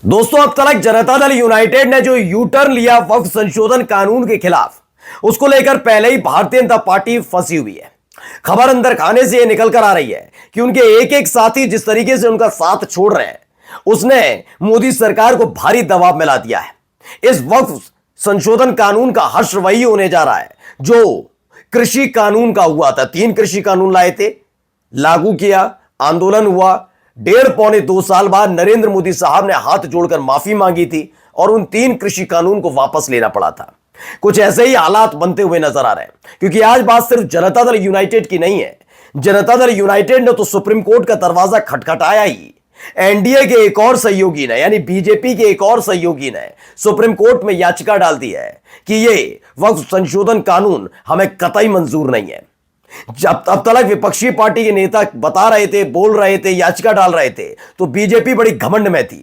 दोस्तों, अब तक जनता दल यूनाइटेड ने जो यू टर्न लिया वक्फ संशोधन कानून के खिलाफ, उसको लेकर पहले ही भारतीय जनता पार्टी फंसी हुई है। खबर अंदर खाने से यह निकल कर आ रही है कि उनके एक एक साथी जिस तरीके से उनका साथ छोड़ रहे हैं, उसने मोदी सरकार को भारी दबाव में ला दिया है। इस वक्फ संशोधन कानून का हश्र वही होने जा रहा है जो कृषि कानून का हुआ था। 3 कृषि कानून लाए थे, लागू किया, आंदोलन हुआ। 1.5-2 साल बाद नरेंद्र मोदी साहब ने हाथ जोड़कर माफी मांगी थी और उन 3 कृषि कानून को वापस लेना पड़ा था। कुछ ऐसे ही हालात बनते हुए नजर आ रहे हैं, क्योंकि आज बात सिर्फ जनता दल यूनाइटेड की नहीं है। जनता दल यूनाइटेड ने तो सुप्रीम कोर्ट का दरवाजा खटखटाया ही। एनडीए के एक और सहयोगी ने, यानी बीजेपी के एक और सहयोगी ने सुप्रीम कोर्ट में याचिका डाल दी है कि यह वक्फ संशोधन कानून हमें कतई मंजूर नहीं है। जब अब तक विपक्षी पार्टी के नेता बता रहे थे, बोल रहे थे, याचिका डाल रहे थे, तो बीजेपी बड़ी घमंड में थी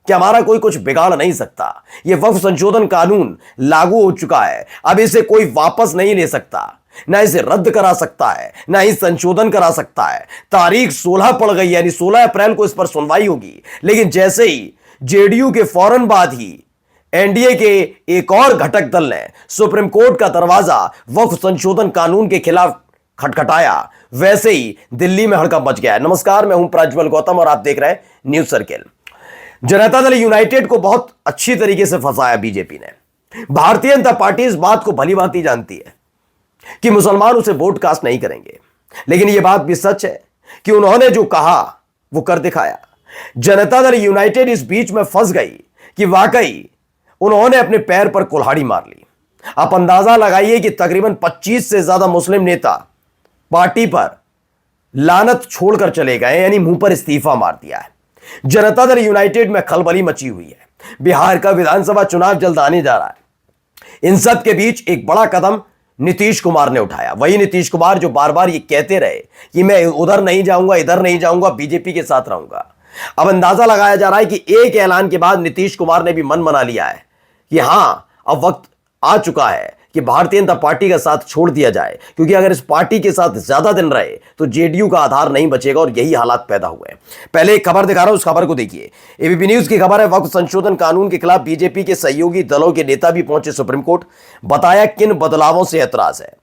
कि हमारा कोई कुछ बिगाड़ नहीं सकता। यह वक्फ संशोधन कानून लागू हो चुका है, अब इसे कोई वापस नहीं ले सकता, ना इसे रद्द करा सकता है, ना ही संशोधन करा सकता है। तारीख 16 पड़ गई, यानी 16 अप्रैल को इस पर सुनवाई होगी। लेकिन जैसे ही जेडीयू के फौरन बाद ही एनडीए के एक और घटक दल ने सुप्रीम कोर्ट का दरवाजा वक्फ संशोधन कानून के खिलाफ खटखटाया, वैसे ही दिल्ली में हड़कंप मच गया है। नमस्कार, मैं हूं प्रज्वल गौतम और आप देख रहे हैं news circle. Janata Dal United को बहुत अच्छी तरीके से फंसाया बीजेपी ने। भारतीय जनता पार्टी इस बात को भली भांति जानती है कि मुसलमान उसे वोट कास्ट नहीं करेंगे, लेकिन यह बात भी सच है कि उन्होंने जो कहा वो कर दिखाया। जनता दल यूनाइटेड इस बीच में फंस गई कि वाकई उन्होंने अपने पैर पर कुल्हाड़ी मार ली। आप अंदाजा लगाइए कि तकरीबन 25 से ज्यादा मुस्लिम नेता पार्टी पर लानत छोड़कर चले गए, यानी मुंह पर इस्तीफा मार दिया है। जनता दल यूनाइटेड में खलबली मची हुई है। बिहार का विधानसभा चुनाव जल्द आने जा रहा है। इन सब के बीच एक बड़ा कदम नीतीश कुमार ने उठाया। वही नीतीश कुमार जो बार बार ये कहते रहे कि मैं उधर नहीं जाऊंगा, इधर नहीं जाऊंगा, बीजेपी के साथ रहूंगा। अब अंदाजा लगाया जा रहा है कि एक ऐलान के बाद नीतीश कुमार ने भी मन बना लिया है कि हां, अब वक्त आ चुका है कि भारतीय जनता पार्टी का साथ छोड़ दिया जाए, क्योंकि अगर इस पार्टी के साथ ज्यादा दिन रहे तो जेडीयू का आधार नहीं बचेगा, और यही हालात पैदा हुए हैं। पहले एक खबर दिखा रहा हूं, उस खबर को देखिए। एबीपी न्यूज की खबर है, वक्फ संशोधन कानून के खिलाफ बीजेपी के सहयोगी दलों के नेता भी पहुंचे सुप्रीम कोर्ट, बताया किन बदलावों से ऐतराज है।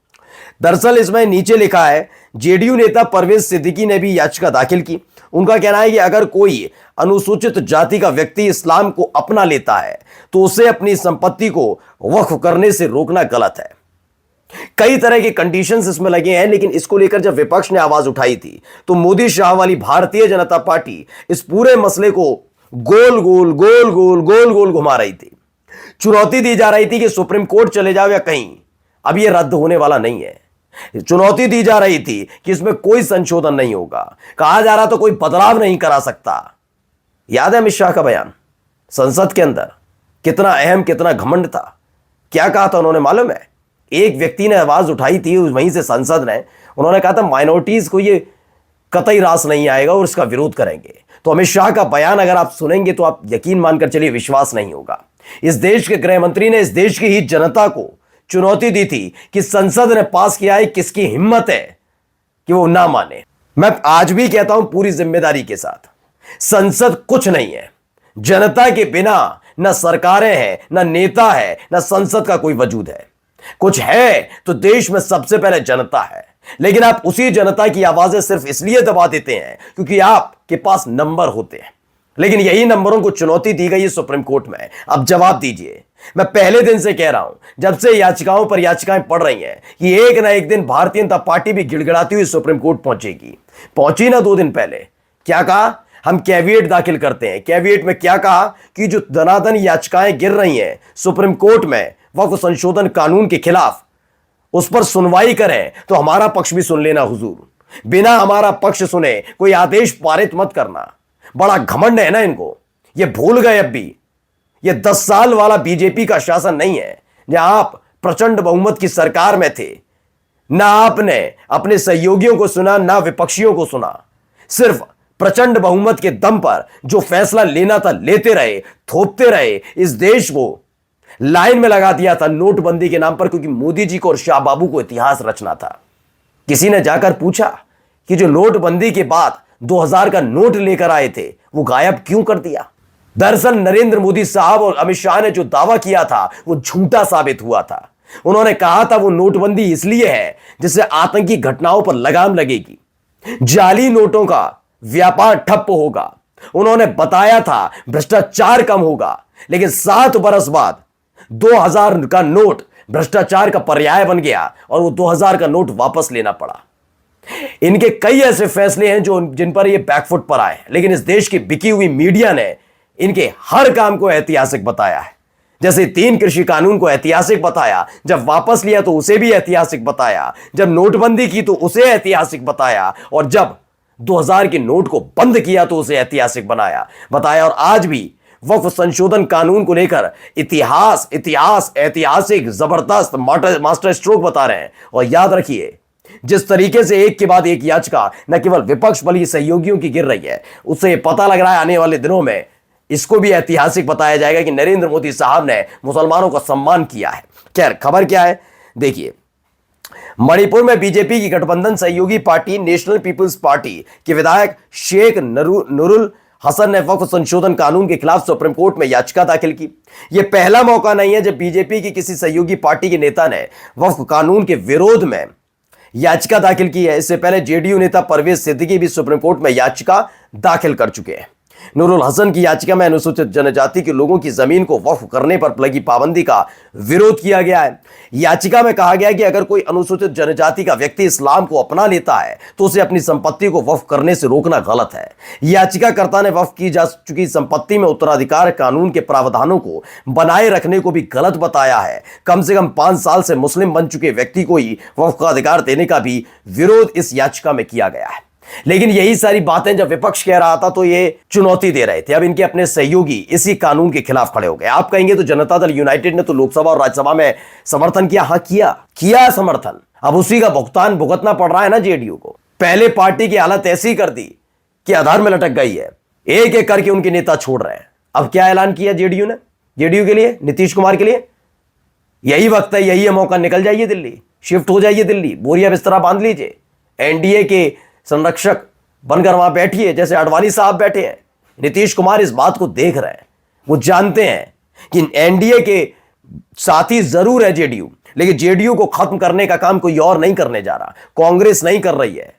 दरअसल इसमें नीचे लिखा है, जेडीयू नेता परवेज सिद्दीकी ने भी याचिका दाखिल की। उनका कहना है कि अगर कोई अनुसूचित जाति का व्यक्ति इस्लाम को अपना लेता है तो उसे अपनी संपत्ति को वक्फ करने से रोकना गलत है। कई तरह के कंडीशंस इसमें लगे हैं, लेकिन इसको लेकर जब विपक्ष ने आवाज उठाई थी तो मोदी शाह वाली भारतीय जनता पार्टी इस पूरे मसले को गोल गोल गोल गोल गोल गोल घुमा रही थी। चुनौती दी जा रही थी कि सुप्रीम कोर्ट चले जाओ या कहीं, अब यह रद्द होने वाला नहीं है। चुनौती दी जा रही थी कि इसमें कोई संशोधन नहीं होगा। कहा जा रहा तो कोई बदलाव नहीं करा सकता। याद है अमित शाह का बयान संसद के अंदर, कितना अहम, कितना घमंड था। क्या कहा था उन्होंने मालूम है? एक व्यक्ति ने आवाज उठाई थी वहीं से संसद ने, उन्होंने कहा था माइनॉरिटीज को ये कतई रास नहीं आएगा और इसका विरोध करेंगे। तो अमित शाह का बयान अगर आप सुनेंगे तो आप यकीन मानकर चलिए विश्वास नहीं होगा। इस देश के गृह मंत्री ने इस देश की ही जनता को चुनौती दी थी कि संसद ने पास किया है, किसकी हिम्मत है कि वो ना माने। मैं आज भी कहता हूं पूरी जिम्मेदारी के साथ, संसद कुछ नहीं है। जनता के बिना ना सरकारें हैं, ना नेता है, ना संसद का कोई वजूद है। कुछ है तो देश में सबसे पहले जनता है, लेकिन आप उसी जनता की आवाजें सिर्फ इसलिए दबा देते हैं क्योंकि आपके पास नंबर होते हैं। लेकिन यही नंबरों को चुनौती दी गई है सुप्रीम कोर्ट में। अब जवाब दीजिए। मैं पहले दिन से कह रहा हूं, जब से याचिकाओं पर याचिकाएं पड़ रही हैं, कि एक ना एक दिन भारतीय जनता पार्टी भी गिड़गिड़ाती हुई सुप्रीम कोर्ट पहुंचेगी। पहुंची ना 2 दिन पहले। क्या कहा? हम कैविएट दाखिल करते हैं। कैविएट में क्या कहा कि जो दनादन याचिकाएं गिर रही हैं सुप्रीम कोर्ट में वक्फ संशोधन कानून के खिलाफ, उस पर सुनवाई करें तो हमारा पक्ष भी सुन लेना हुजूर। बिना हमारा पक्ष सुने कोई आदेश पारित मत करना। बड़ा घमंड है ना इनको, ये भूल गए अब भी ये 10 साल वाला बीजेपी का शासन नहीं है, जहां आप प्रचंड बहुमत की सरकार में थे। ना आपने अपने सहयोगियों को सुना, ना विपक्षियों को सुना। सिर्फ प्रचंड बहुमत के दम पर जो फैसला लेना था लेते रहे, थोपते रहे। इस देश को लाइन में लगा दिया था नोटबंदी के नाम पर, क्योंकि मोदी जी को और शाह बाबू को इतिहास रचना था। किसी ने जाकर पूछा कि जो नोटबंदी के बाद 2000 का नोट लेकर आए थे वो गायब क्यों कर दिया? दरअसल नरेंद्र मोदी साहब और अमित शाह ने जो दावा किया था वो झूठा साबित हुआ था। उन्होंने कहा था वो नोटबंदी इसलिए है जिससे आतंकी घटनाओं पर लगाम लगेगी, जाली नोटों का व्यापार ठप्प होगा। उन्होंने बताया था भ्रष्टाचार कम होगा, लेकिन 7 बरस बाद 2000 का नोट भ्रष्टाचार का पर्याय बन गया और वो 2000 का नोट वापस लेना पड़ा। इनके कई ऐसे फैसले हैं जिन पर ये बैकफुट पर आए, लेकिन इस देश की बिकी हुई मीडिया ने इनके हर काम को ऐतिहासिक बताया है। जैसे 3 कृषि कानून को ऐतिहासिक बताया, जब वापस लिया तो उसे भी ऐतिहासिक बताया, जब नोटबंदी की तो उसे ऐतिहासिक बताया, और जब 2000 के नोट को बंद किया तो उसे ऐतिहासिक बताया। और आज भी वक्फ संशोधन कानून को लेकर इतिहास ऐतिहासिक जबरदस्त मास्टर स्ट्रोक बता रहे हैं। और याद रखिए, जिस तरीके से एक के बाद एक याचिका न केवल विपक्ष बल्कि सहयोगियों की गिर रही है, उससे पता लग रहा है आने वाले दिनों में इसको भी ऐतिहासिक बताया जाएगा कि नरेंद्र मोदी साहब ने मुसलमानों का सम्मान किया है। खैर, खबर क्या है देखिए। मणिपुर में बीजेपी की गठबंधन सहयोगी पार्टी नेशनल पीपुल्स पार्टी के विधायक शेख नूरुल हसन ने वक्फ संशोधन कानून के खिलाफ सुप्रीम कोर्ट में याचिका दाखिल की। यह पहला मौका नहीं है जब बीजेपी की किसी सहयोगी पार्टी के नेता ने वक्फ कानून के विरोध में याचिका दाखिल की है। इससे पहले जेडीयू नेता परवेज सिद्दीकी भी सुप्रीम कोर्ट में याचिका दाखिल कर चुके हैं। नूरुल हसन की याचिका में अनुसूचित जनजाति के लोगों की जमीन को वक्फ करने पर लगी पाबंदी का विरोध किया गया है। याचिका में कहा गया है कि अगर कोई अनुसूचित जनजाति का व्यक्ति इस्लाम को अपना लेता है तो उसे अपनी संपत्ति को वक्फ करने से रोकना गलत है। याचिकाकर्ता ने वक्फ की जा चुकी संपत्ति में उत्तराधिकार कानून के प्रावधानों को बनाए रखने को भी गलत बताया है। कम से कम 5 साल से मुस्लिम बन चुके व्यक्ति को ही वक्फ का अधिकार देने का भी विरोध इस याचिका में किया गया है। लेकिन यही सारी बातें जब विपक्ष कह रहा था तो ये चुनौती दे रहे थे। अब इनके अपने सहयोगी इसी कानून के खिलाफ खड़े हो गए। आप कहेंगे तो जनता दल यूनाइटेड ने तो लोकसभा और राज्यसभा में समर्थन किया। हाँ, किया समर्थन। अब उसी का भुगतान भुगतना पड़ रहा है ना जेडीयू को। पहले पार्टी की हालत ऐसी कर दी कि आधार में लटक गई है, एक एक करके उनके नेता छोड़ रहे हैं। अब क्या ऐलान किया जेडीयू ने? जेडीयू के लिए, नीतीश कुमार के लिए यही वक्त है, यही है मौका। निकल जाइए दिल्ली, शिफ्ट हो जाइए दिल्ली, बोरिया बिस्तरा बांध लीजिए, एनडीए के संरक्षक बनकर वहां बैठिए जैसे आडवाणी साहब बैठे हैं। नीतीश कुमार इस बात को देख रहे हैं, वो जानते हैं कि एनडीए के साथी जरूर है जेडीयू, लेकिन जेडीयू को खत्म करने का काम कोई और नहीं करने जा रहा। कांग्रेस नहीं कर रही है,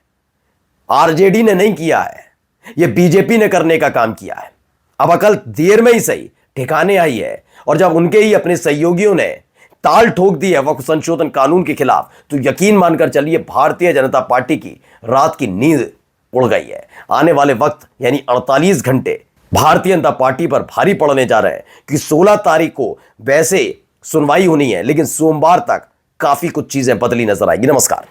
आरजेडी ने नहीं किया है, यह बीजेपी ने करने का काम किया है। अब अकल देर में ही सही ठिकाने आई है, और जब उनके ही अपने सहयोगियों ने ताल ठोक दी है वक्फ संशोधन कानून के खिलाफ, तो यकीन मानकर चलिए भारतीय जनता पार्टी की रात की नींद उड़ गई है। आने वाले वक्त यानी 48 घंटे भारतीय जनता पार्टी पर भारी पड़ने जा रहे हैं कि 16 तारीख को वैसे सुनवाई होनी है, लेकिन सोमवार तक काफी कुछ चीजें बदली नजर आएगी। नमस्कार।